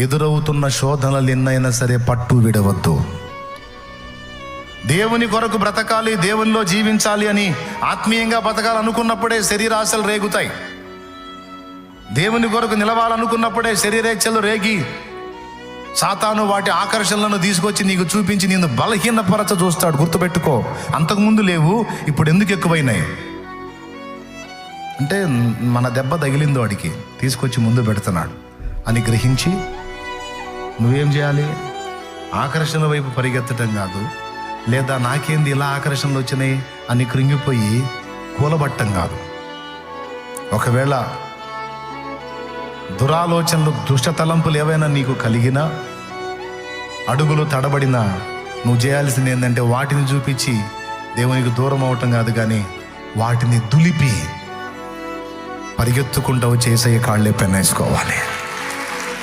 ఎదురవుతున్న శోధనలు ఎన్నైనా సరే పట్టు విడవద్దు. దేవుని కొరకు బ్రతకాలి, దేవునిలో జీవించాలి అని ఆత్మీయంగా బతకాలి అనుకున్నప్పుడే శరీరాశలు రేగుతాయి. దేవుని కొరకు నిలవాలనుకున్నప్పుడే శరీరేచ్ఛలు రేగి సాతాను వాటి ఆకర్షణలను తీసుకొచ్చి నీకు చూపించి నిన్ను బలహీనపరచ చూస్తాడు. గుర్తుపెట్టుకో, అంతకుముందు లేవు, ఇప్పుడు ఎందుకు ఎక్కువైనాయి అంటే మన దెబ్బ తగిలిందో వాడికి తీసుకొచ్చి ముందు పెడుతున్నాడు అని గ్రహించి నువ్వేం చేయాలి? ఆకర్షణల వైపు పరిగెత్తడం కాదు, లేదా నాకేంది ఇలా ఆకర్షణలు వచ్చినాయి అని కృంగిపోయి కూలబట్టం కాదు. ఒకవేళ దురాలోచనలు, దుష్ట తలంపులు ఏవైనా నీకు కలిగినా, అడుగులు తడబడినా, నువ్వు చేయాల్సింది ఏంటంటే వాటిని చూపించి దేవునికి దూరం అవటం కాదు, కానీ వాటిని దులిపి పరిగెత్తుకుంటూ చేసే కాళ్ళే పెన్నేసుకోవాలి.